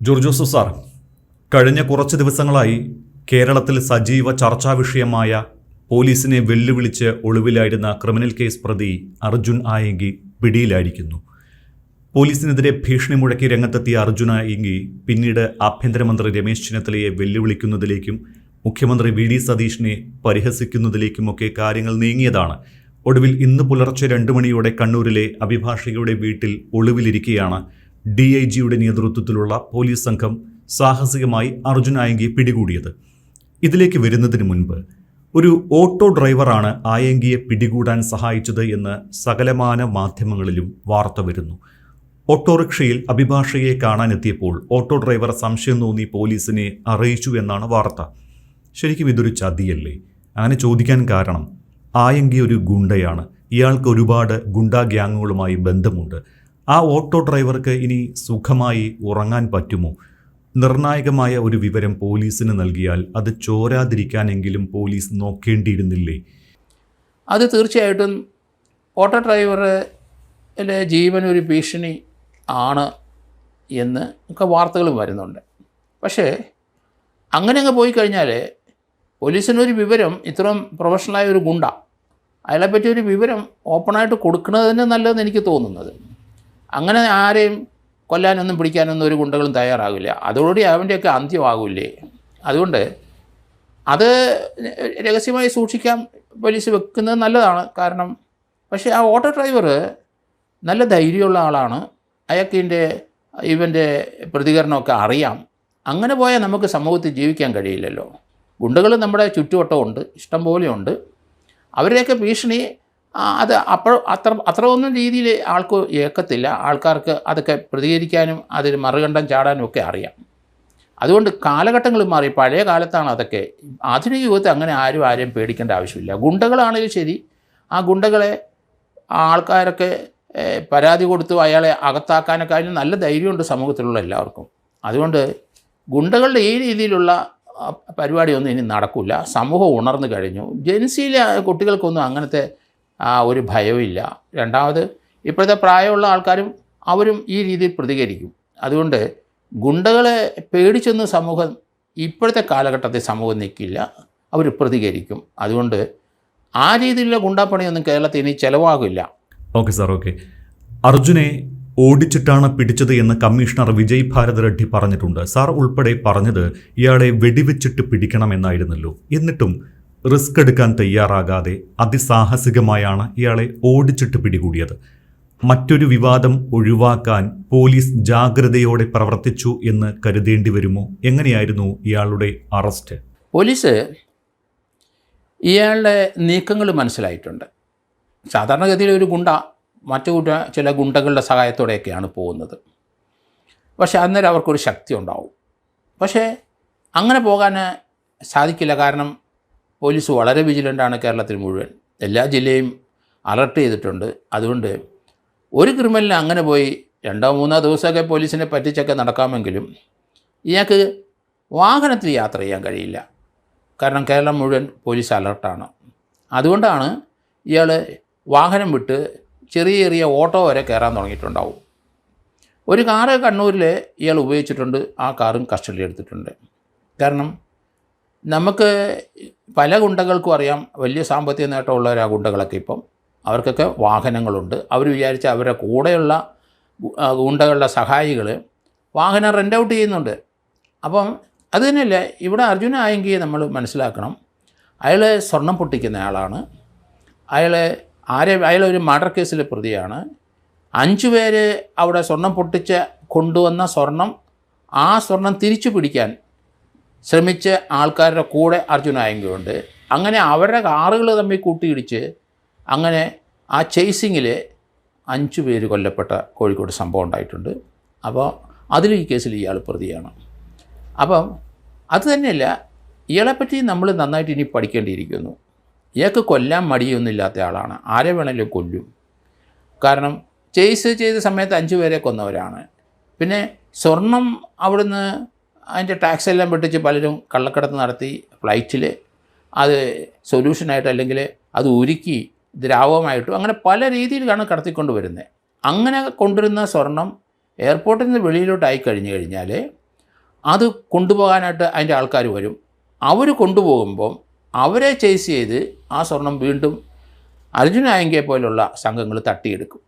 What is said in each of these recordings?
George Joseph sir, കഴിഞ്ഞ കുറച്ച് ദിവസങ്ങളായി കേരളത്തിൽ സജീവ ചർച്ചാ വിഷയമായ പോലീസിനെ വെല്ലുവിളിച്ച് ഒളിവിലായിരുന്ന ക്രിമിനൽ കേസ് പ്രതി അർജുൻ ആയങ്കി പിടിയിലായിരിക്കുന്നു. പോലീസിനെതിരെ ഭീഷണി മുഴക്കി രംഗത്തെത്തിയ അർജുൻ ആയങ്കി പിന്നീട് ആഭ്യന്തരമന്ത്രി രമേശ് ചെന്നിത്തലയെ വെല്ലുവിളിക്കുന്നതിലേക്കും മുഖ്യമന്ത്രി വി ഡി സതീഷിനെ പരിഹസിക്കുന്നതിലേക്കുമൊക്കെ കാര്യങ്ങൾ നീങ്ങിയതാണ്. ഒടുവിൽ ഇന്ന് പുലർച്ചെ 2 മണിയോടെ കണ്ണൂരിലെ അഭിഭാഷകയുടെ വീട്ടിൽ ഒളിവിലിരിക്കെയാണ് DIGയുടെ നേതൃത്വത്തിലുള്ള പോലീസ് സംഘം സാഹസികമായി അർജുൻ ആയങ്കിയെ പിടികൂടിയത്. ഇതിലേക്ക് വരുന്നതിന് മുൻപ് ഒരു ഓട്ടോ ഡ്രൈവറാണ് ആയങ്കിയെ പിടികൂടാൻ സഹായിച്ചത് എന്ന് സകലമാന മാധ്യമങ്ങളിലും വാർത്ത വരുന്നു. ഓട്ടോറിക്ഷയിൽ അഭിഭാഷകയെ കാണാനെത്തിയപ്പോൾ ഓട്ടോ ഡ്രൈവർ സംശയം തോന്നി പോലീസിനെ അറിയിച്ചു എന്നാണ് വാർത്ത. ശരിക്കും ഇതൊരു ചതിയല്ലേ? അങ്ങനെ ചോദിക്കാൻ കാരണം, ആയങ്കി ഒരു ഗുണ്ടയാണ്. ഇയാൾക്ക് ഒരുപാട് ഗുണ്ടാ ഗ്യാങ്ങുകളുമായി ബന്ധമുണ്ട്. ആ ഓട്ടോ ഡ്രൈവർക്ക് ഇനി സുഖമായി ഉറങ്ങാൻ പറ്റുമോ? നിർണായകമായ ഒരു വിവരം പോലീസിന് നൽകിയാൽ അത് ചോരാതിരിക്കാനെങ്കിലും പോലീസ് നോക്കേണ്ടിയിരുന്നില്ലേ? അത് തീർച്ചയായിട്ടും ഓട്ടോ ഡ്രൈവറിൻ്റെ ജീവൻ ഒരു ഭീഷണി ആണ് എന്ന് ഒക്കെ വാർത്തകളും വരുന്നുണ്ട്. പക്ഷേ അങ്ങനെ അങ്ങ് പോയി കഴിഞ്ഞാൽ പോലീസിനൊരു വിവരം, ഇത്രയും പ്രൊഫഷണലായ ഒരു ഗുണ്ട, അയാളെപ്പറ്റി ഒരു വിവരം ഓപ്പണായിട്ട് കൊടുക്കുന്നതിന് നല്ലതെന്ന് എനിക്ക് തോന്നുന്നത്. അങ്ങനെ ആരെയും കൊല്ലാനൊന്നും പിടിക്കാനൊന്നും ഒരു ഗുണ്ടകളും തയ്യാറാകില്ല. അതോടുകൂടി അവൻ്റെയൊക്കെ അന്ത്യമാകില്ലേ. അതുകൊണ്ട് അത് രഹസ്യമായി സൂക്ഷിക്കാൻ പോലീസ് വെക്കുന്നത് നല്ലതാണ്. കാരണം പക്ഷേ ആ ഓട്ടോ ഡ്രൈവർ നല്ല ധൈര്യമുള്ള ആളാണ്. അയാൾക്ക് ഇവൻ്റെ പ്രതികരണമൊക്കെ അറിയാം. അങ്ങനെ പോയാൽ നമുക്ക് സമൂഹത്തിൽ ജീവിക്കാൻ കഴിയില്ലല്ലോ. ഗുണ്ടകൾ നമ്മുടെ ചുറ്റുവട്ടമുണ്ട്, ഇഷ്ടം പോലെയുണ്ട്. അവരുടെയൊക്കെ ഭീഷണി അത് അത്ര ഒന്നും രീതിയിൽ ആൾക്ക് ഏക്കത്തില്ല. ആൾക്കാർക്ക് അതൊക്കെ പ്രതികരിക്കാനും അതിന് മറുകണ്ഠം ചാടാനും ഒക്കെ അറിയാം. അതുകൊണ്ട് കാലഘട്ടങ്ങൾ മാറി. പഴയ കാലത്താണ് അതൊക്കെ. ആധുനിക യുഗത്തിൽ അങ്ങനെ ആരെയും പേടിക്കേണ്ട ആവശ്യമില്ല. ഗുണ്ടകളാണെങ്കിലും ശരി, ആ ഗുണ്ടകളെ ആൾക്കാരൊക്കെ പരാതി കൊടുത്തു അയാളെ അകത്താക്കാനൊക്കെ അതിന് നല്ല ധൈര്യമുണ്ട് സമൂഹത്തിലുള്ള എല്ലാവർക്കും. അതുകൊണ്ട് ഗുണ്ടകളുടെ ഈ രീതിയിലുള്ള പരിപാടിയൊന്നും ഇനി നടക്കില്ല. സമൂഹം ഉണർന്നു കഴിഞ്ഞു. ജെൻസിയിലെ കുട്ടികൾക്കൊന്നും അങ്ങനത്തെ ഒരു ഭയമില്ല. രണ്ടാമത് ഇപ്പോഴത്തെ പ്രായമുള്ള ആൾക്കാരും അവരും ഈ രീതിയിൽ പ്രതികരിക്കും. അതുകൊണ്ട് ഗുണ്ടകളെ പേടിച്ചൊന്നും സമൂഹം ഇപ്പോഴത്തെ കാലഘട്ടത്തിൽ സമൂഹം നിൽക്കില്ല, അവർ പ്രതികരിക്കും. അതുകൊണ്ട് ആ രീതിയിലുള്ള ഗുണ്ടാപ്പണിയൊന്നും കേരളത്തിൽ ഇനി ചിലവാകില്ല. Okay sir, okay. അർജുനെ ഓടിച്ചിട്ടാണ് പിടിച്ചത് എന്ന് കമ്മീഷണർ വിജയ് ഭാരത് റെഡ്ഡി പറഞ്ഞിട്ടുണ്ട്. സാർ ഉൾപ്പെടെ പറഞ്ഞത് ഇയാളെ വെടിവെച്ചിട്ട് പിടിക്കണമെന്നായിരുന്നല്ലോ. എന്നിട്ടും റിസ്ക് എടുക്കാൻ തയ്യാറാകാതെ അതിസാഹസികമായാണ് ഇയാളെ ഓടിച്ചിട്ട് പിടികൂടിയത്. മറ്റൊരു വിവാദം ഒഴിവാക്കാൻ പോലീസ് ജാഗ്രതയോടെ പ്രവർത്തിച്ചു എന്ന് കരുതേണ്ടി വരുമോ? എങ്ങനെയായിരുന്നു ഇയാളുടെ അറസ്റ്റ്? പോലീസ് ഇയാളുടെ നീക്കങ്ങൾ മനസ്സിലായിട്ടുണ്ട്. സാധാരണഗതിയിൽ ഒരു ഗുണ്ട മറ്റു ചില ഗുണ്ടകളുടെ സഹായത്തോടെയൊക്കെയാണ് പോകുന്നത്. പക്ഷേ അന്നേരം അവർക്കൊരു ശക്തി ഉണ്ടാവും. പക്ഷേ അങ്ങനെ പോകാൻ സാധിക്കില്ല. കാരണം പോലീസ് വളരെ വിജിലൻ്റാണ്. കേരളത്തിൽ മുഴുവൻ എല്ലാ ജില്ലയും അലർട്ട് ചെയ്തിട്ടുണ്ട്. അതുകൊണ്ട് ഒരു ക്രിമിനലിന് അങ്ങനെ പോയി 2-3 ദിവസമൊക്കെ പോലീസിനെ പറ്റിച്ചൊക്കെ നടക്കാമെങ്കിലും ഇയാൾക്ക് വാഹനത്തിൽ യാത്ര ചെയ്യാൻ കഴിയില്ല. കാരണം കേരളം മുഴുവൻ പോലീസ് അലർട്ടാണ്. അതുകൊണ്ടാണ് ഇയാൾ വാഹനം വിട്ട് ചെറിയ ഓട്ടോ വരെ കയറാൻ തുടങ്ങിയിട്ടുണ്ടാവും. ഒരു കാറ് കണ്ണൂരിൽ ഇയാൾ ഉപയോഗിച്ചിട്ടുണ്ട്. ആ കാറും കസ്റ്റഡിയിൽ എടുത്തിട്ടുണ്ട്. കാരണം നമുക്ക് പല ഗുണ്ടകൾക്കും അറിയാം, വലിയ സാമ്പത്തിക നേട്ടമുള്ളവരാ ഗുണ്ടകളൊക്കെ. ഇപ്പം അവർക്കൊക്കെ വാഹനങ്ങളുണ്ട്. അവർ വിചാരിച്ച അവരുടെ കൂടെയുള്ള ഗുണ്ടകളുടെ സഹായികൾ വാഹനം റെൻ്റ് ഔട്ട് ചെയ്യുന്നുണ്ട്. അപ്പം അത് തന്നെയല്ലേ ഇവിടെ അർജുൻ ആയങ്കിയെ നമ്മൾ മനസ്സിലാക്കണം. അയാൾ സ്വർണം പൊട്ടിക്കുന്ന ആളാണ്. അയാളൊരു മർഡർ കേസിലെ പ്രതിയാണ്. 5 പേര് അവിടെ സ്വർണം പൊട്ടിച്ച് കൊണ്ടുവന്ന ആ സ്വർണം തിരിച്ചു പിടിക്കാൻ ശ്രമിച്ച ആൾക്കാരുടെ കൂടെ അർജുൻ ആയങ്കിയുണ്ട്. അങ്ങനെ അവരുടെ കാറുകൾ തമ്മിൽ കൂട്ടിയിടിച്ച് അങ്ങനെ ആ ചേസിങ്ങിൽ 5 പേര് കൊല്ലപ്പെട്ട കോഴിക്കോട് സംഭവം ഉണ്ടായിട്ടുണ്ട്. അപ്പോൾ അതിൽ ഈ കേസിൽ ഇയാൾ പ്രതിയാണ്. അപ്പം അത് തന്നെയല്ല, ഇയാളെപ്പറ്റി നമ്മൾ നന്നായിട്ട് ഇനി പഠിക്കേണ്ടിയിരിക്കുന്നു. ഇയാൾക്ക് കൊല്ലാൻ മടിയൊന്നുമില്ലാത്ത ആളാണ്. ആരെ വേണമെങ്കിലും കൊല്ലും. കാരണം ചേസ് ചെയ്ത സമയത്ത് 5 പേരെ കൊന്നവരാണ്. പിന്നെ സ്വർണം അവിടുന്ന് അതിൻ്റെ ടാക്സ് എല്ലാം വെട്ടിച്ച് പലരും കള്ളക്കടത്ത് നടത്തി ഫ്ലൈറ്റിൽ അത് സൊല്യൂഷനായിട്ട് അല്ലെങ്കിൽ അത് ഉരുക്കി ദ്രാവകമായിട്ടും അങ്ങനെ പല രീതിയിലാണ് കടത്തിക്കൊണ്ട് വരുന്നത്. അങ്ങനെ കൊണ്ടുവരുന്ന സ്വർണം എയർപോർട്ടിൽ നിന്ന് വെളിയിലോട്ടായി കഴിഞ്ഞാൽ അത് കൊണ്ടുപോകാനായിട്ട് അതിൻ്റെ ആൾക്കാർ വരും. അവർ കൊണ്ടുപോകുമ്പം അവരെ ചേസ് ചെയ്ത് ആ സ്വർണം വീണ്ടും അർജുൻ ആയങ്കിയെ പോലുള്ള സംഘങ്ങൾ തട്ടിയെടുക്കും.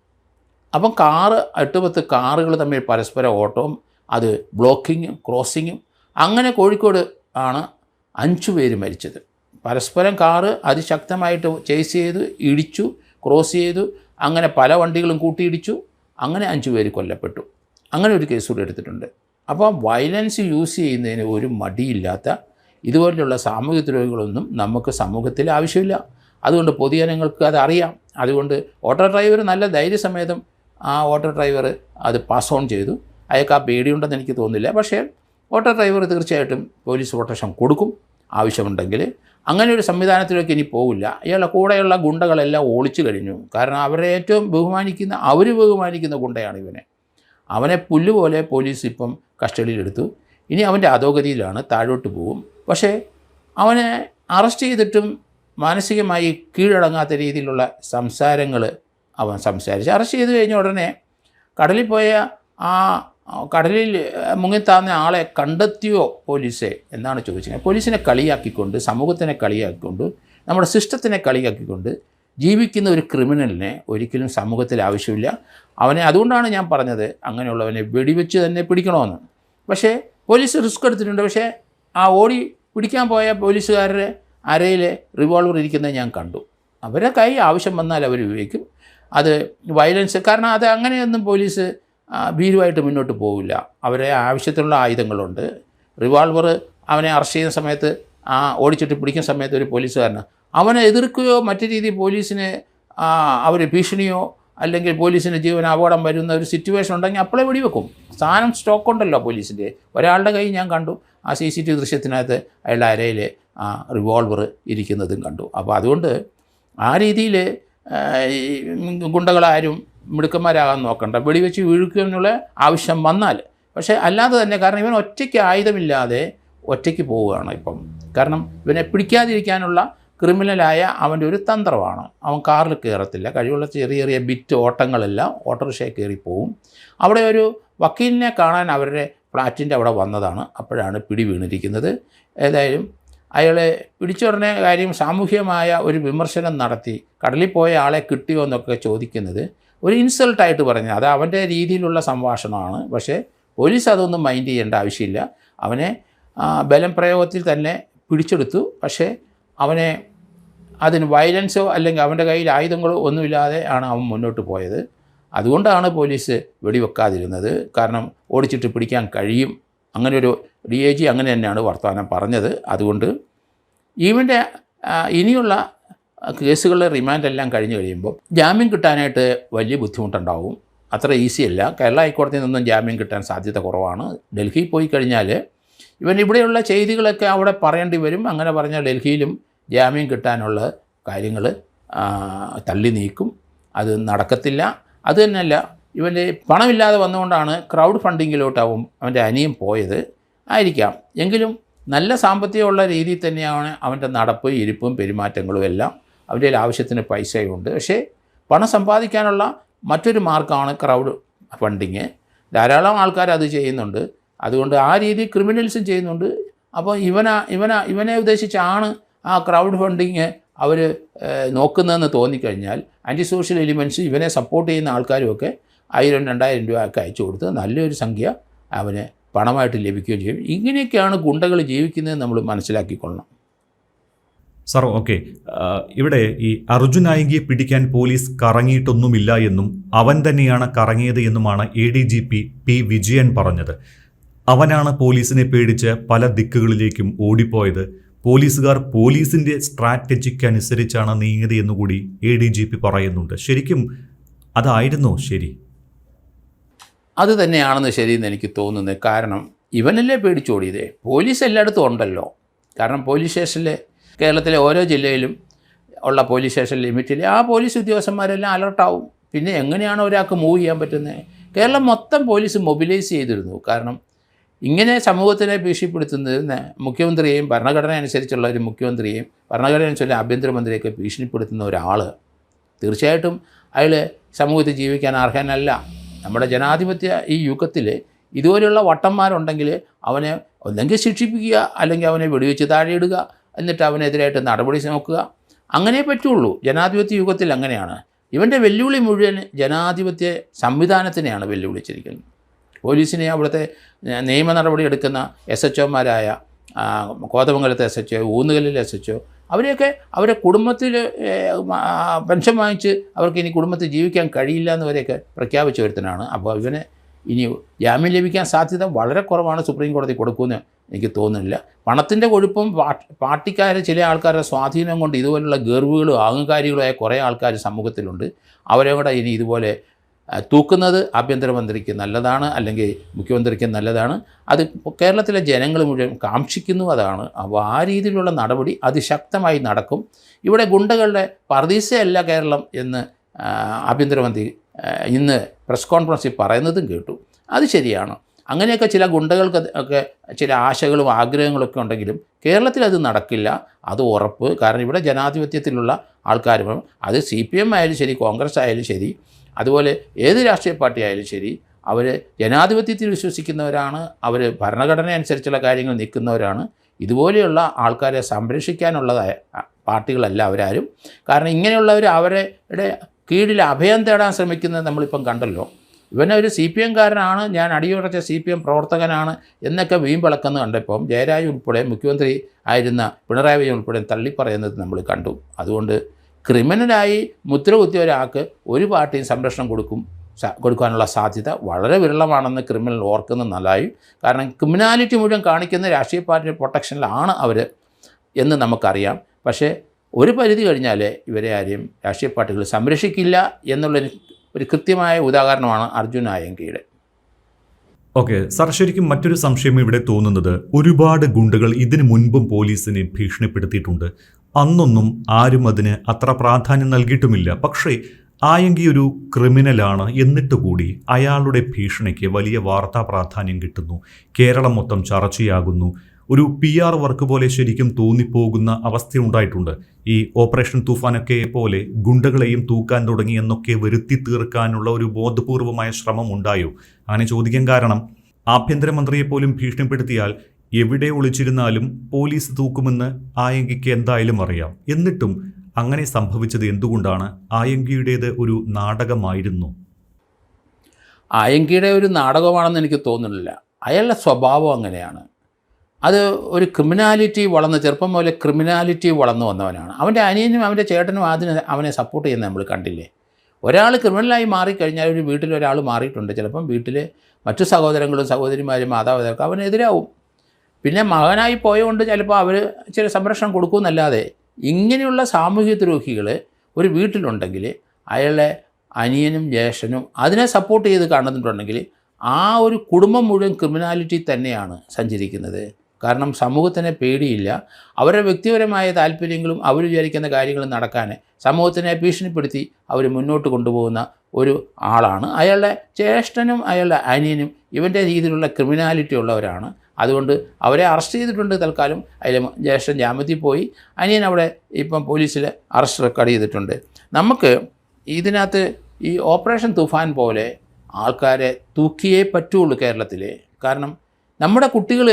അപ്പം 8-10 കാറുകൾ തമ്മിൽ പരസ്പര ഓട്ടവും അത് ബ്ലോക്കിങ്ങും ക്രോസിങ്ങും. അങ്ങനെ കോഴിക്കോട് ആണ് 5 പേര് മരിച്ചത്. പരസ്പരം കാറ് അതിശക്തമായിട്ട് ചേസ് ചെയ്ത് ഇടിച്ചു, ക്രോസ് ചെയ്തു, അങ്ങനെ പല വണ്ടികളും കൂട്ടിയിടിച്ചു, അങ്ങനെ 5 പേര് കൊല്ലപ്പെട്ടു. അങ്ങനെ ഒരു കേസ് കൂടി എടുത്തിട്ടുണ്ട്. അപ്പോൾ വയലൻസ് യൂസ് ചെയ്യുന്നതിന് ഒരു മടിയില്ലാത്ത ഇതുപോലുള്ള സാമൂഹിക ദ്രോഹികളൊന്നും നമുക്ക് സമൂഹത്തിൽ ആവശ്യമില്ല. അതുകൊണ്ട് പൊതുജനങ്ങൾക്ക് അതറിയാം. അതുകൊണ്ട് ഓട്ടോ ഡ്രൈവർ നല്ല ധൈര്യസമേതം ആ ഓട്ടോ ഡ്രൈവർ അത് പാസ് ഓൺ ചെയ്തു. അയാൾക്ക് ആ പേടിയുണ്ടെന്ന് എനിക്ക് തോന്നുന്നില്ല. പക്ഷേ ഓട്ടോ ഡ്രൈവർ തീർച്ചയായിട്ടും പോലീസ് പ്രൊട്ടക്ഷൻ കൊടുക്കും ആവശ്യമുണ്ടെങ്കിൽ. അങ്ങനെ ഒരു സംവിധാനത്തിലേക്ക് ഇനി പോകില്ല. ഇയാളുടെ കൂടെയുള്ള ഗുണ്ടകളെല്ലാം ഒളിച്ചു കഴിഞ്ഞു. കാരണം അവരെ ഏറ്റവും ബഹുമാനിക്കുന്ന ഗുണ്ടയാണ് ഇവനെ. അവനെ പുല്ലുപോലെ പോലീസ് ഇപ്പം കസ്റ്റഡിയിലെടുത്തു. ഇനി അവൻ്റെ അധോഗതിയിലാണ്, താഴോട്ട് പോകും. പക്ഷേ അവനെ അറസ്റ്റ് ചെയ്തിട്ടും മാനസികമായി കീഴടങ്ങാത്ത രീതിയിലുള്ള സംസാരങ്ങൾ അവൻ സംസാരിച്ച് അറസ്റ്റ് ചെയ്ത് കഴിഞ്ഞ ഉടനെ കടലിൽ പോയ കടലിൽ മുങ്ങിത്താന്ന ആളെ കണ്ടെത്തിയോ പോലീസെ എന്നാണ് ചോദിച്ചത്. പോലീസിനെ കളിയാക്കിക്കൊണ്ട്, സമൂഹത്തിനെ കളിയാക്കിക്കൊണ്ട്, നമ്മുടെ സിസ്റ്റത്തിനെ കളിയാക്കിക്കൊണ്ട് ജീവിക്കുന്ന ഒരു ക്രിമിനലിനെ ഒരിക്കലും സമൂഹത്തിൽ ആവശ്യമില്ല. അതുകൊണ്ടാണ് ഞാൻ പറഞ്ഞത് അങ്ങനെയുള്ളവനെ വെടിവെച്ച് തന്നെ പിടിക്കണമെന്ന്. പക്ഷേ പോലീസ് റിസ്ക് എടുത്തിട്ടുണ്ട്. പക്ഷേ ആ ഓടി പിടിക്കാൻ പോയ പോലീസുകാരുടെ അരയിൽ റിവോൾവർ ഇരിക്കുന്നത് ഞാൻ കണ്ടു. അവരെ കൈ ആവശ്യം വന്നാൽ അവർ ഉപയോഗിക്കും. അത് വയലൻസ്, കാരണം അത് അങ്ങനെയൊന്നും പോലീസ് ഭീരുവായിട്ട് മുന്നോട്ട് പോവില്ല. അവരെ ആവശ്യത്തിനുള്ള ആയുധങ്ങളുണ്ട്. റിവോൾവർ അവനെ അറസ്റ്റ് ചെയ്യുന്ന സമയത്ത് ഓടിച്ചിട്ട് പിടിക്കുന്ന സമയത്ത് ഒരു പോലീസുകാരന് അവനെ എതിർക്കുകയോ മറ്റു രീതിയിൽ പോലീസിന് അവർ ഭീഷണിയോ അല്ലെങ്കിൽ പോലീസിന് ജീവൻ അപകടം വരുന്ന ഒരു സിറ്റുവേഷൻ ഉണ്ടെങ്കിൽ അപ്പോഴേ വെടിവെക്കും. സാധനം സ്റ്റോക്ക് ഉണ്ടല്ലോ പോലീസിൻ്റെ. ഒരാളുടെ കൈ ഞാൻ കണ്ടു, ആ CCTV ദൃശ്യത്തിനകത്ത് അയാളുടെ അരയിൽ റിവോൾവർ ഇരിക്കുന്നതും കണ്ടു. അപ്പോൾ അതുകൊണ്ട് ആ രീതിയിൽ ഗുണ്ടകളാരും മിടുക്കന്മാരാകാൻ നോക്കണ്ട. വെടിവെച്ച് വീഴുക്കുക എന്നുള്ള ആവശ്യം വന്നാൽ. പക്ഷേ അല്ലാതെ തന്നെ, കാരണം ഇവൻ ഒറ്റയ്ക്ക് ആയുധമില്ലാതെ ഒറ്റയ്ക്ക് പോവുകയാണ് ഇപ്പം. കാരണം ഇവനെ പിടിക്കാതിരിക്കാനുള്ള ക്രിമിനലായ അവൻ്റെ ഒരു തന്ത്രമാണ്. അവൻ കാറിൽ കയറത്തില്ല. കഴിവുള്ള ചെറിയ ചെറിയ ബിറ്റ് ഓട്ടങ്ങളെല്ലാം ഓട്ടോറിക്ഷയിൽ കയറിപ്പോവും. അവിടെ ഒരു വക്കീലിനെ കാണാൻ അവരുടെ ഫ്ലാറ്റിൻ്റെ അവിടെ വന്നതാണ്. അപ്പോഴാണ് പിടി വീണിരിക്കുന്നത്. ഏതായാലും അയാളെ പിടിച്ചുടനെ കാര്യം സാമൂഹ്യമായ ഒരു വിമർശനം നടത്തി കടലിൽ പോയ ആളെ കിട്ടിയോ എന്നൊക്കെ ചോദിക്കുന്നത് ഒരു ഇൻസൾട്ടായിട്ട് പറഞ്ഞു. അത് അവൻ്റെ രീതിയിലുള്ള സംഭാഷണമാണ്. പക്ഷേ പോലീസ് അതൊന്നും മൈൻഡ് ചെയ്യേണ്ട ആവശ്യമില്ല. അവനെ ബലം പ്രയോഗത്തിൽ തന്നെ പിടിച്ചെടുത്തു. പക്ഷേ അവനെ അതിന് വയലൻസോ അല്ലെങ്കിൽ അവൻ്റെ കയ്യിൽ ആയുധങ്ങളോ ഒന്നുമില്ലാതെ ആണ് അവൻ മുന്നോട്ട് പോയത്. അതുകൊണ്ടാണ് പോലീസ് വെടിവെക്കാതിരുന്നത്. കാരണം ഓടിച്ചിട്ട് പിടിക്കാൻ കഴിയും. അങ്ങനെ ഒരു DIG അങ്ങനെ തന്നെയാണ് വർത്തമാനം പറഞ്ഞത്. അതുകൊണ്ട് ഇവൻ്റെ ഇനിയുള്ള കേസുകളുടെ റിമാൻഡെല്ലാം കഴിഞ്ഞ് കഴിയുമ്പോൾ ജാമ്യം കിട്ടാനായിട്ട് വലിയ ബുദ്ധിമുട്ടുണ്ടാവും. അത്ര ഈസിയല്ല. കേരള ഹൈക്കോടതിയിൽ നിന്നും ജാമ്യം കിട്ടാൻ സാധ്യത കുറവാണ്. ഡൽഹിയിൽ പോയി കഴിഞ്ഞാൽ ഇവൻ ഇവിടെയുള്ള ചെയ്തികളൊക്കെ അവിടെ പറയേണ്ടി വരും. അങ്ങനെ പറഞ്ഞാൽ ഡൽഹിയിലും ജാമ്യം കിട്ടാനുള്ള കാര്യങ്ങൾ തള്ളി നീക്കും. അത് നടക്കത്തില്ല. അത് തന്നെയല്ല, ഇവൻ്റെ പണമില്ലാതെ വന്നുകൊണ്ടാണ് ക്രൗഡ് ഫണ്ടിങ്ങിലോട്ടാവും അവൻ്റെ അനിയൻ പോയത് ആയിരിക്കാം. എങ്കിലും നല്ല സാമ്പത്തികമുള്ള രീതിയിൽ തന്നെയാണ് അവൻ്റെ നടപ്പ്, ഇരിപ്പും പെരുമാറ്റങ്ങളും എല്ലാം. അവൻ്റെ ആവശ്യത്തിന് പൈസയുണ്ട്. പക്ഷേ പണം സമ്പാദിക്കാനുള്ള മറ്റൊരു മാർഗ്ഗമാണ് ക്രൗഡ് ഫണ്ടിങ്. ധാരാളം ആൾക്കാർ അത് ചെയ്യുന്നുണ്ട്. അതുകൊണ്ട് ആ രീതി ക്രിമിനൽസും ചെയ്യുന്നുണ്ട്. അപ്പോൾ ഇവനെ ഉദ്ദേശിച്ചാണ് ആ ക്രൗഡ് ഫണ്ടിങ് അവർ നോക്കുന്നതെന്ന് തോന്നിക്കഴിഞ്ഞാൽ ആൻറ്റി സോഷ്യൽ എലിമെൻറ്റ്സ് ഇവനെ സപ്പോർട്ട് ചെയ്യുന്ന ആൾക്കാരുമൊക്കെ 1000-2000 രൂപ ഒക്കെ അയച്ചു കൊടുത്ത് നല്ലൊരു സംഖ്യ അവന് പണമായിട്ട് ലഭിക്കുകയും ചെയ്യും. ഇങ്ങനെയൊക്കെയാണ് ഗുണ്ടകൾ ജീവിക്കുന്നതെന്ന് നമ്മൾ മനസ്സിലാക്കിക്കൊള്ളണം. സാർ, ഓക്കെ, ഇവിടെ ഈ അർജുൻ ആയങ്കിയെ പിടിക്കാൻ പോലീസ് കറങ്ങിയിട്ടൊന്നുമില്ല എന്നും അവൻ തന്നെയാണ് കറങ്ങിയത് എന്നുമാണ് ADGP P. വിജയൻ പറഞ്ഞത്. അവനാണ് പോലീസിനെ പേടിച്ച് പല ദിക്കുകളിലേക്കും ഓടിപ്പോയത്. പോലീസുകാർ പോലീസിൻ്റെ സ്ട്രാറ്റജിക്ക് അനുസരിച്ചാണ് നീങ്ങിയത് എന്നുകൂടി ADGP പറയുന്നുണ്ട്. ശരിക്കും അതായിരുന്നോ ശരി? അത് തന്നെയാണെന്ന് ശരിയെന്ന് എനിക്ക് തോന്നുന്നത്. കാരണം ഇവനല്ലേ പേടിച്ചോടിയതേ. പോലീസ് എല്ലായിടത്തും ഉണ്ടല്ലോ. കാരണം പോലീസ് സ്റ്റേഷനിൽ കേരളത്തിലെ ഓരോ ജില്ലയിലും ഉള്ള പോലീസ് സ്റ്റേഷൻ ലിമിറ്റിൽ ആ പോലീസ് ഉദ്യോഗസ്ഥന്മാരെല്ലാം അലർട്ടാവും. പിന്നെ എങ്ങനെയാണ് ഒരാൾക്ക് മൂവ് ചെയ്യാൻ പറ്റുന്നത്? കേരളം മൊത്തം പോലീസ് മൊബിലൈസ് ചെയ്തിരുന്നു. കാരണം ഇങ്ങനെ സമൂഹത്തിനെ ഭീഷണിപ്പെടുത്തുന്നത് മുഖ്യമന്ത്രിയെയും ഭരണഘടന അനുസരിച്ചുള്ള ഒരു മുഖ്യമന്ത്രിയെയും ഭരണഘടന അനുസരിച്ച് ആഭ്യന്തരമന്ത്രിയൊക്കെ ഭീഷണിപ്പെടുത്തുന്ന ഒരാൾ തീർച്ചയായിട്ടും അയാൾ സമൂഹത്തിൽ ജീവിക്കാൻ അർഹനല്ല. നമ്മുടെ ജനാധിപത്യ ഈ യുഗത്തിൽ ഇതുപോലെയുള്ള വട്ടന്മാരുണ്ടെങ്കിൽ അവനെ ഒന്നെങ്കിൽ ശിക്ഷിപ്പിക്കുക, അല്ലെങ്കിൽ അവനെ വെടിവെച്ച് താഴെയിടുക, എന്നിട്ട് അവനെതിരായിട്ട് നടപടി നോക്കുക. അങ്ങനെ പറ്റുള്ളൂ. ജനാധിപത്യ യുഗത്തിൽ അങ്ങനെയാണ്. ഇവൻ്റെ വെല്ലുവിളി മുഴുവൻ ജനാധിപത്യ സംവിധാനത്തിനെയാണ് വെല്ലുവിളിച്ചിരിക്കുന്നത്. പോലീസിനെ, അവിടുത്തെ നിയമ നടപടി എടുക്കുന്ന SHOമാരായ കോതമംഗലത്തെ SHO, ഊന്നുകല്ലിലെ SHO, അവരെയൊക്കെ അവരെ കുടുംബത്തിൽ പെൻഷൻ വാങ്ങിച്ച് അവർക്ക് ഇനി കുടുംബത്തിൽ ജീവിക്കാൻ കഴിയില്ല എന്നവരെയൊക്കെ പ്രഖ്യാപിച്ച ഒരുത്തനാണ്. അപ്പോൾ ഇവന് ഇനി ജാമ്യം ലഭിക്കാൻ സാധ്യത വളരെ കുറവാണ്. സുപ്രീം കോടതി കൊടുക്കുമെന്ന് എനിക്ക് തോന്നുന്നില്ല. പണത്തിൻ്റെ കൊഴുപ്പും പാർട്ടിക്കാരെ ചില ആൾക്കാരുടെ സ്വാധീനം കൊണ്ട് ഇതുപോലുള്ള ഗർവുകളും അഹങ്കാരികളുമായ കുറേ ആൾക്കാർ സമൂഹത്തിലുണ്ട്. അവരെ കൂടെ ഇനി ഇതുപോലെ തൂക്കുന്നത് ആഭ്യന്തരമന്ത്രിക്ക് നല്ലതാണ്, അല്ലെങ്കിൽ മുഖ്യമന്ത്രിക്ക് നല്ലതാണ്. അത് കേരളത്തിലെ ജനങ്ങൾ മുഴുവൻ കാക്ഷിക്കുന്നു. അതാണ്. അപ്പോൾ ആ രീതിയിലുള്ള നടപടി അതിശക്തമായി നടക്കും. ഇവിടെ ഗുണ്ടകളുടെ പർദീസയല്ല കേരളം എന്ന് ആഭ്യന്തരമന്ത്രി ഇന്ന് പ്രസ് കോൺഫറൻസിൽ പറയുന്നതും കേട്ടു. അത് ശരിയാണ്. അങ്ങനെയൊക്കെ ചില ഗുണ്ടകൾക്ക് ഒക്കെ ചില ആശകളും ആഗ്രഹങ്ങളൊക്കെ ഉണ്ടെങ്കിലും കേരളത്തിൽ അത് നടക്കില്ല, അത് ഉറപ്പ്. കാരണം ഇവിടെ ജനാധിപത്യത്തിലുള്ള ആൾക്കാരും, അത് CPM ആയാലും ശരി, കോൺഗ്രസ് ആയാലും ശരി, അതുപോലെ ഏത് രാഷ്ട്രീയ പാർട്ടി ആയാലും ശരി, അവർ ജനാധിപത്യത്തിൽ വിശ്വസിക്കുന്നവരാണ്. അവർ ഭരണഘടന അനുസരിച്ചുള്ള കാര്യങ്ങൾ നിൽക്കുന്നവരാണ്. ഇതുപോലെയുള്ള ആൾക്കാരെ സംരക്ഷിക്കാനുള്ളതായ പാർട്ടികളല്ല അവരാരും. കാരണം ഇങ്ങനെയുള്ളവർ അവരുടെ കീഴിൽ അഭയം തേടാൻ ശ്രമിക്കുന്നത് നമ്മളിപ്പം കണ്ടല്ലോ. ഇവനൊരു CPMകാരനാണ്, ഞാൻ അടിയുറച്ച CPM പ്രവർത്തകനാണ് എന്നൊക്കെ വീമ്പിളക്കുന്ന കണ്ടപ്പം ജയരാജ് ഉൾപ്പെടെ, മുഖ്യമന്ത്രി ആയിരുന്ന പിണറായി വിജയൻ ഉൾപ്പെടെ തള്ളിപ്പറയുന്നത് നമ്മൾ കണ്ടു. അതുകൊണ്ട് ക്രിമിനലായി മുദ്ര കുത്തിയ ഒരാൾക്ക് ഒരു പാർട്ടിയും സംരക്ഷണം കൊടുക്കാനുള്ള സാധ്യത വളരെ വിരളമാണെന്ന് ക്രിമിനൽ ഓർക്കുന്നത് നല്ലതായി. കാരണം ക്രിമിനാലിറ്റി മുഴുവൻ കാണിക്കുന്ന രാഷ്ട്രീയ പാർട്ടി പ്രൊട്ടക്ഷനിലാണ് അവർ എന്ന് നമുക്കറിയാം. പക്ഷേ ഒരു പരിധി കഴിഞ്ഞാൽ ഇവരെ ആരെയും രാഷ്ട്രീയ പാർട്ടികൾ സംരക്ഷിക്കില്ല എന്നുള്ളൊരു കൃത്യമായ ഉദാഹരണമാണ് അർജുൻ ആയങ്കിയുടെ. ഓക്കെ സാർ, ശരിക്കും മറ്റൊരു സംശയം ഇവിടെ തോന്നുന്നത്, ഒരുപാട് ഗുണ്ടകൾ ഇതിനു മുൻപും പോലീസിനെ ഭീഷണിപ്പെടുത്തിയിട്ടുണ്ട്. അന്നൊന്നും ആരും അതിന് അത്ര പ്രാധാന്യം നൽകിയിട്ടുമില്ല. പക്ഷേ ആയങ്കി ഒരു ക്രിമിനലാണ്, എന്നിട്ട് കൂടി അയാളുടെ ഭീഷണിക്ക് വലിയ വാർത്താ പ്രാധാന്യം കിട്ടുന്നു. കേരളം മൊത്തം ചർച്ചയാകുന്നു. ഒരു PR വർക്ക് പോലെ ശരിക്കും തോന്നിപ്പോകുന്ന അവസ്ഥയുണ്ടായിട്ടുണ്ട്. ഈ ഓപ്പറേഷൻ തൂഫാനൊക്കെ പോലെ ഗുണ്ടകളെയും തൂക്കാൻ തുടങ്ങി എന്നൊക്കെ വരുത്തി തീർക്കാനുള്ള ഒരു ബോധപൂർവമായ ശ്രമം ഉണ്ടായോ? അങ്ങനെ ചോദിക്കാൻ കാരണം, ആഭ്യന്തരമന്ത്രിയെ പോലും ഭീഷണിപ്പെടുത്തിയാൽ എവിടെ ഒളിച്ചിരുന്നാലും പോലീസ് തൂക്കുമെന്ന് ആയങ്കിക്ക് എന്തായാലും അറിയാം. എന്നിട്ടും അങ്ങനെ സംഭവിച്ചത് എന്തുകൊണ്ടാണ്? ആയങ്കിയുടേത് ഒരു നാടകമായിരുന്നു. ആയങ്കിയുടെ ഒരു നാടകമാണെന്ന് എനിക്ക് തോന്നുന്നില്ല. അയാളുടെ സ്വഭാവം അങ്ങനെയാണ്. അത് ഒരു ക്രിമിനാലിറ്റി ചെറുപ്പം മുതലേ ക്രിമിനാലിറ്റി വളർന്നു വന്നവനാണ്. അവൻ്റെ അനിയനും അവൻ്റെ ചേട്ടനും അവനെ സപ്പോർട്ട് ചെയ്യുന്നത് നമ്മൾ കണ്ടില്ലേ. ഒരാൾ ക്രിമിനലായി മാറിക്കഴിഞ്ഞാൽ, ഒരു വീട്ടിലൊരാൾ മാറിയിട്ടുണ്ട്, ചിലപ്പം വീട്ടിലെ മറ്റു സഹോദരങ്ങളും സഹോദരിമാരും മാതാപിതാക്കളും അവനെതിരാവും. പിന്നെ മകനായി പോയതുകൊണ്ട് ചിലപ്പോൾ അവർ ചില സംരക്ഷണം കൊടുക്കുമെന്നല്ലാതെ, ഇങ്ങനെയുള്ള സാമൂഹ്യ ദ്രോഹികൾ ഒരു വീട്ടിലുണ്ടെങ്കിൽ അയാളുടെ അനിയനും ജ്യേഷ്ഠനും അതിനെ സപ്പോർട്ട് ചെയ്ത് കാണുന്നുണ്ടെങ്കിൽ ആ ഒരു കുടുംബം മുഴുവൻ ക്രിമിനാലിറ്റി തന്നെയാണ് സഞ്ചരിക്കുന്നത്. കാരണം സമൂഹത്തിനെ പേടിയില്ല. അവരുടെ വ്യക്തിപരമായ താല്പര്യങ്ങളും അവർ വിചാരിക്കുന്ന കാര്യങ്ങളും നടക്കാൻ സമൂഹത്തിനെ ഭീഷണിപ്പെടുത്തി അവർ മുന്നോട്ട് കൊണ്ടുപോകുന്ന ഒരു ആളാണ്. അയാളുടെ ജ്യേഷ്ഠനും അയാളുടെ അനിയനും ഇവൻ്റെ രീതിയിലുള്ള ക്രിമിനാലിറ്റി ഉള്ളവരാണ്. അതുകൊണ്ട് അവരെ അറസ്റ്റ് ചെയ്തിട്ടുണ്ട്. തൽക്കാലം അതിൽ ജ്യേഷ്ഠൻ ജാമ്യത്തിൽ പോയി, അനിയൻ അവിടെ ഇപ്പം പോലീസിൽ അറസ്റ്റ് റെക്കോർഡ് ചെയ്തിട്ടുണ്ട്. നമുക്ക് ഇതിനകത്ത് ഈ ഓപ്പറേഷൻ തുഫാൻ പോലെ ആൾക്കാരെ തൂക്കിയേ പറ്റുള്ളൂ കേരളത്തിൽ. കാരണം നമ്മുടെ കുട്ടികൾ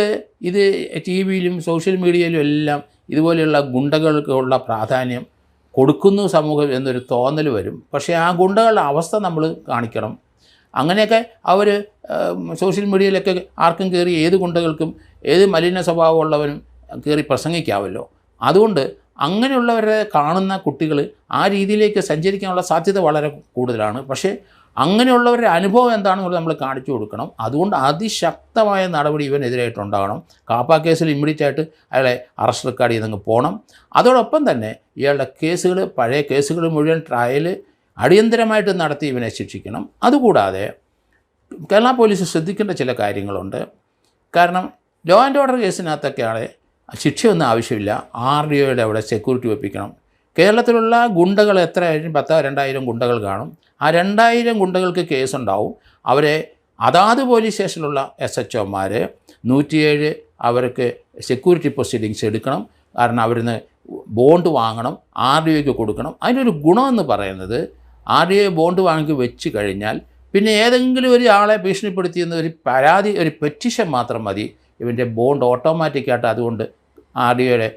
ഇത് TV-യിലും സോഷ്യൽ മീഡിയയിലും എല്ലാം ഇതുപോലെയുള്ള ഗുണ്ടകൾക്കുള്ള പ്രാധാന്യം കൊടുക്കുന്നു സമൂഹം എന്നൊരു തോന്നൽ വരും. പക്ഷേ ആ ഗുണ്ടകളുടെ അവസ്ഥ നമ്മൾ കാണിക്കണം. അങ്ങനെയൊക്കെ അവർ സോഷ്യൽ മീഡിയയിലൊക്കെ ആർക്കും കയറി, ഏത് ഗുണ്ടകൾക്കും ഏത് മലിന സ്വഭാവമുള്ളവനും കയറി പ്രസംഗിക്കാമല്ലോ. അതുകൊണ്ട് അങ്ങനെയുള്ളവരെ കാണുന്ന കുട്ടികൾ ആ രീതിയിലേക്ക് സഞ്ചരിക്കാനുള്ള സാധ്യത വളരെ കൂടുതലാണ്. പക്ഷേ അങ്ങനെയുള്ളവരുടെ അനുഭവം എന്താണെന്നുള്ളത് നമ്മൾ കാണിച്ചു കൊടുക്കണം. അതുകൊണ്ട് അതിശക്തമായ നടപടി ഇവനെതിരായിട്ടുണ്ടാകണം. കാപ്പ കേസിൽ ഇമ്മീഡിയറ്റ് ആയിട്ട് അയാളെ അറസ്റ്റ് റെക്കോർഡ് ചെയ്തങ്ങ് പോകണം. അതോടൊപ്പം തന്നെ ഇയാളുടെ കേസുകൾ, പഴയ കേസുകൾ മുഴുവൻ ട്രയൽ അടിയന്തരമായിട്ട് നടത്തി ഇവനെ ശിക്ഷിക്കണം. അതുകൂടാതെ കേരള പോലീസ് ശ്രദ്ധിക്കേണ്ട ചില കാര്യങ്ങളുണ്ട്. കാരണം ലോ ആൻഡ് ഓർഡർ കേസിനകത്തൊക്കെയാണ് ശിക്ഷയൊന്നും ആവശ്യമില്ല. RDOയുടെ അവിടെ സെക്യൂരിറ്റി വെപ്പിക്കണം. കേരളത്തിലുള്ള ഗുണ്ടകൾ എത്രയായാലും 10,000-2,000 ഗുണ്ടകൾ കാണും. ആ 2,000 ഗുണ്ടകൾക്ക് കേസുണ്ടാവും. അവരെ അതാത് പോലീസ് സ്റ്റേഷനിലുള്ള SHOമാർ 107 അവർക്ക് സെക്യൂരിറ്റി പ്രൊസീഡിങ്സ് എടുക്കണം. കാരണം അവരിന്ന് ബോണ്ട് വാങ്ങണം, RDOയ്ക്ക് കൊടുക്കണം. അതിനൊരു ഗുണമെന്ന് പറയുന്നത്, RDO ബോണ്ട് വാങ്ങി വെച്ച് കഴിഞ്ഞാൽ പിന്നെ ഏതെങ്കിലും ഒരു ആളെ ഭീഷണിപ്പെടുത്തിയെന്ന് ഒരു പരാതി, ഒരു പെറ്റിഷൻ മാത്രം മതി, ഇവൻ്റെ ബോണ്ട് ഓട്ടോമാറ്റിക്കായിട്ട് അതുകൊണ്ട് RDOയുടെ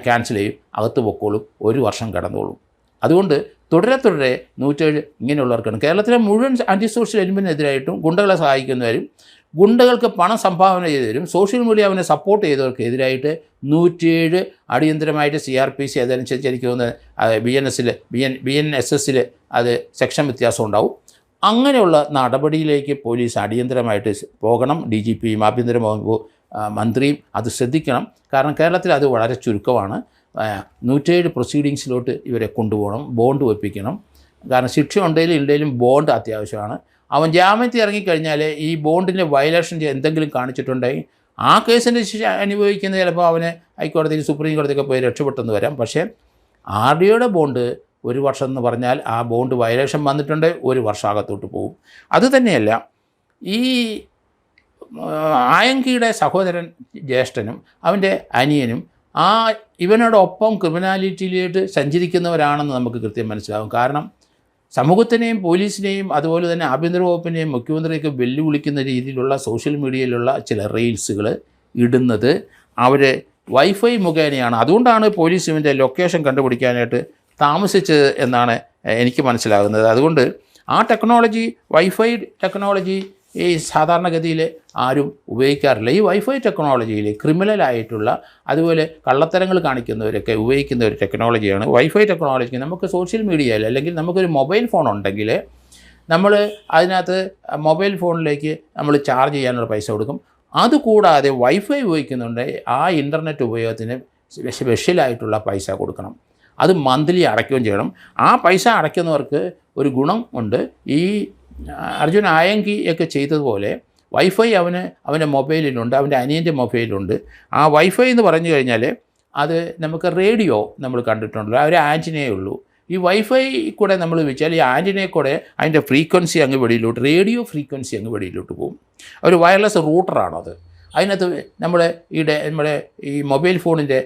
ക്യാൻസൽ ചെയ്യും, അകത്ത് പൊക്കോളും, 1 വർഷം കടന്നോളും. അതുകൊണ്ട് തുടരെ 107 ഇങ്ങനെയുള്ളവർക്കാണ്. കേരളത്തിലെ മുഴുവൻ ആൻറ്റി സോഷ്യൽ എലിമെൻറ്റിനെതിരായിട്ടും ഗുണ്ടകളെ സഹായിക്കുന്നവരും ഗുണ്ടകൾക്ക് പണം സംഭാവന ചെയ്തവരും സോഷ്യൽ മീഡിയ അവനെ സപ്പോർട്ട് ചെയ്തവർക്കെതിരായിട്ട് 107 അടിയന്തരമായിട്ട് CRPC അതനുസരിച്ച് എനിക്ക് തോന്നുന്നത് BNSS അത് സെക്ഷൻ വ്യത്യാസം ഉണ്ടാവും. അങ്ങനെയുള്ള നടപടിയിലേക്ക് പോലീസ് അടിയന്തരമായിട്ട് പോകണം. DGPയും ആഭ്യന്തര വകുപ്പ് മന്ത്രിയും അത് ശ്രദ്ധിക്കണം. കാരണം കേരളത്തിൽ അത് വളരെ ചുരുക്കമാണ്. 107 പ്രൊസീഡിങ്സിലോട്ട് ഇവരെ കൊണ്ടുപോകണം, ബോണ്ട് വെപ്പിക്കണം. കാരണം ശിക്ഷ ഉണ്ടെങ്കിലും ബോണ്ട് അത്യാവശ്യമാണ്. അവൻ ജാമ്യത്തിൽ ഇറങ്ങിക്കഴിഞ്ഞാൽ ഈ ബോണ്ടിൻ്റെ വയലേഷൻ എന്തെങ്കിലും കാണിച്ചിട്ടുണ്ടെങ്കിൽ ആ കേസിൻ്റെ ശിക്ഷ അനുഭവിക്കുന്നത് ചിലപ്പോൾ അവന് ഹൈക്കോടതിയിൽ സുപ്രീം കോടതിയൊക്കെ പോയി രക്ഷപ്പെട്ടെന്ന് വരാം. പക്ഷേ RDOയുടെ ബോണ്ട് 1 വർഷം എന്ന് പറഞ്ഞാൽ ആ ബോണ്ട് വയലേഷൻ വന്നിട്ടുണ്ടെങ്കിൽ 1 വർഷം അകത്തോട്ട് പോകും. അതുതന്നെയല്ല, ഈ ആയങ്കിയുടെ സഹോദരൻ ജ്യേഷ്ഠനും അവൻ്റെ അനിയനും ഇവനോടൊപ്പം ക്രിമിനാലിറ്റിയിലേക്ക് സഞ്ചരിക്കുന്നവരാണെന്ന് നമുക്ക് കൃത്യം മനസ്സിലാകും. കാരണം സമൂഹത്തിനെയും പോലീസിനെയും അതുപോലെ തന്നെ ആഭ്യന്തര വകുപ്പിനെയും മുഖ്യമന്ത്രിയൊക്കെ വെല്ലുവിളിക്കുന്ന രീതിയിലുള്ള സോഷ്യൽ മീഡിയയിലുള്ള ചില റീൽസുകൾ ഇടുന്നത് അവർ വൈഫൈ മുഖേനയാണ്. അതുകൊണ്ടാണ് പോലീസ് ഇവൻ്റെ ലൊക്കേഷൻ കണ്ടുപിടിക്കാനായിട്ട് താമസിച്ചത് എന്നാണ് എനിക്ക് മനസ്സിലാകുന്നത്. അതുകൊണ്ട് ആ ടെക്നോളജി, വൈഫൈ ടെക്നോളജി ഈ സാധാരണഗതിയിൽ ആരും ഉപയോഗിക്കാറില്ല. ഈ വൈഫൈ ടെക്നോളജിയിൽ ക്രിമിനലായിട്ടുള്ള അതുപോലെ കള്ളത്തരങ്ങൾ കാണിക്കുന്നവരൊക്കെ ഉപയോഗിക്കുന്ന ഒരു ടെക്നോളജിയാണ് വൈഫൈ ടെക്നോളജി. നമുക്ക് സോഷ്യൽ മീഡിയയിൽ അല്ലെങ്കിൽ നമുക്കൊരു മൊബൈൽ ഫോൺ ഉണ്ടെങ്കിൽ നമ്മൾ അതിനകത്ത് മൊബൈൽ ഫോണിലേക്ക് നമ്മൾ ചാർജ് ചെയ്യാനുള്ള പൈസ കൊടുക്കും. അതുകൂടാതെ വൈഫൈ ഉപയോഗിക്കുന്നുണ്ടെങ്കിൽ ആ ഇൻ്റർനെറ്റ് ഉപയോഗത്തിന് സ്പെഷ്യലായിട്ടുള്ള പൈസ കൊടുക്കണം. അത് മന്ത്ലി അടയ്ക്കുകയും ചെയ്യണം. ആ പൈസ അടയ്ക്കുന്നവർക്ക് ഒരു ഗുണം ഉണ്ട്. ഈ അർജുൻ ആയങ്കിയൊക്കെ ചെയ്തതുപോലെ വൈഫൈ അവൻ്റെ മൊബൈലിലുണ്ട്, അവൻ്റെ അനിയൻ്റെ മൊബൈലുണ്ട്. ആ വൈഫൈ എന്ന് പറഞ്ഞു കഴിഞ്ഞാൽ അത് നമുക്ക് റേഡിയോ നമ്മൾ കണ്ടിട്ടുണ്ടല്ലോ, ഒരു ആൻറ്റിനയേ ഉള്ളൂ. ഈ വൈഫൈ കൂടെ നമ്മൾ വെച്ചാൽ ഈ ആൻറ്റിനയെ കൂടെ അതിൻ്റെ ഫ്രീക്വൻസി അങ്ങ് വെളിയിലോട്ട്, റേഡിയോ ഫ്രീക്വൻസി അങ്ങ് വെളിയിലോട്ട് പോകും. ഒരു വയർലെസ് റൂട്ടറാണത്. അതിനകത്ത് നമ്മുടെ ഈ മൊബൈൽ ഫോണിൻ്റെ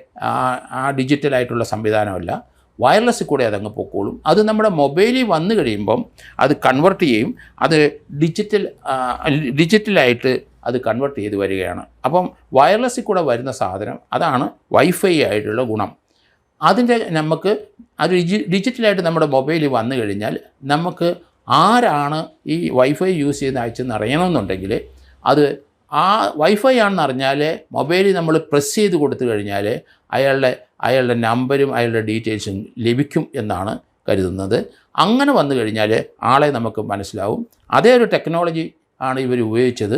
ആ ഡിജിറ്റലായിട്ടുള്ള സംവിധാനമല്ല, വയർലെസ് കൂടെ അതങ്ങ് പൊക്കോളും. അത് നമ്മുടെ മൊബൈലിൽ വന്നു കഴിയുമ്പം അത് കൺവെർട്ട് ചെയ്യും, അത് ഡിജിറ്റലായിട്ട് അത് കൺവെർട്ട് ചെയ്ത് വരികയാണ്. അപ്പം വയർലെസ്സിൽ കൂടെ വരുന്ന സാധനം അതാണ് വൈഫൈ ആയിട്ടുള്ള ഗുണം. അതിൻ്റെ നമുക്ക് അത് ഡിജിറ്റലായിട്ട് നമ്മുടെ മൊബൈലിൽ വന്നു കഴിഞ്ഞാൽ നമുക്ക് ആരാണ് ഈ വൈഫൈ യൂസ് ചെയ്യുന്ന അയച്ചെന്ന് അറിയണമെന്നുണ്ടെങ്കിൽ അത് ആ വൈഫൈ ആണെന്ന് അറിഞ്ഞാൽ മൊബൈലിൽ നമ്മൾ പ്രസ് ചെയ്ത് കൊടുത്തു കഴിഞ്ഞാൽ അയാളുടെ നമ്പരും അയാളുടെ ഡീറ്റെയിൽസും ലഭിക്കും എന്നാണ് കരുതുന്നത്. അങ്ങനെ വന്നു കഴിഞ്ഞാൽ ആളെ നമുക്ക് മനസ്സിലാവും. അതേ ഒരു ടെക്നോളജി ആണ് ഇവർ ഉപയോഗിച്ചത്.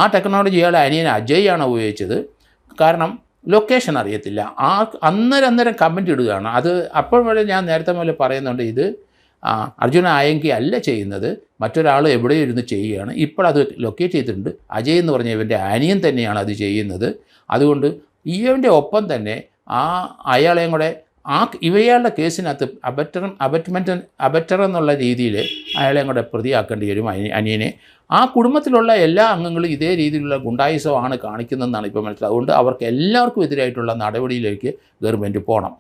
ആ ടെക്നോളജി ഇയാളെ അനിയൻ അജയ് ഉപയോഗിച്ചത്. കാരണം ലൊക്കേഷൻ അറിയത്തില്ല. അന്നേരം കമൻറ്റ് ഇടുകയാണ്. അത് അപ്പോൾ വരെ ഞാൻ നേരത്തെ മുതൽ പറയുന്നുണ്ട്, ഇത് അർജുൻ ആയങ്കി അല്ല ചെയ്യുന്നത്, മറ്റൊരാൾ എവിടെ ഇരുന്ന് ചെയ്യുകയാണ്. ഇപ്പോൾ അത് ലൊക്കേറ്റ് ചെയ്തിട്ടുണ്ട്. അജയ് എന്ന് പറഞ്ഞ ഇവൻ്റെ അനിയൻ തന്നെയാണ് അത് ചെയ്യുന്നത്. അതുകൊണ്ട് ഇവൻ്റെ ഒപ്പം തന്നെ അയാളെയും കൂടെ ഇവയാളുടെ കേസിനകത്ത് അബറ്റർ എന്നുള്ള രീതിയിൽ അയാളെയും കൂടെ പ്രതിയാക്കേണ്ടി വരും അനിയനെ. ആ കുടുംബത്തിലുള്ള എല്ലാ അംഗങ്ങളും ഇതേ രീതിയിലുള്ള ഗുണ്ടായിസമാണ് കാണിക്കുന്നതെന്നാണ് ഇപ്പോൾ മനസ്സിലാവുന്നത്. അതുകൊണ്ട് അവർക്ക് എല്ലാവർക്കും എതിരായിട്ടുള്ള നടപടിയിലേക്ക് ഗവൺമെൻറ് പോകണം.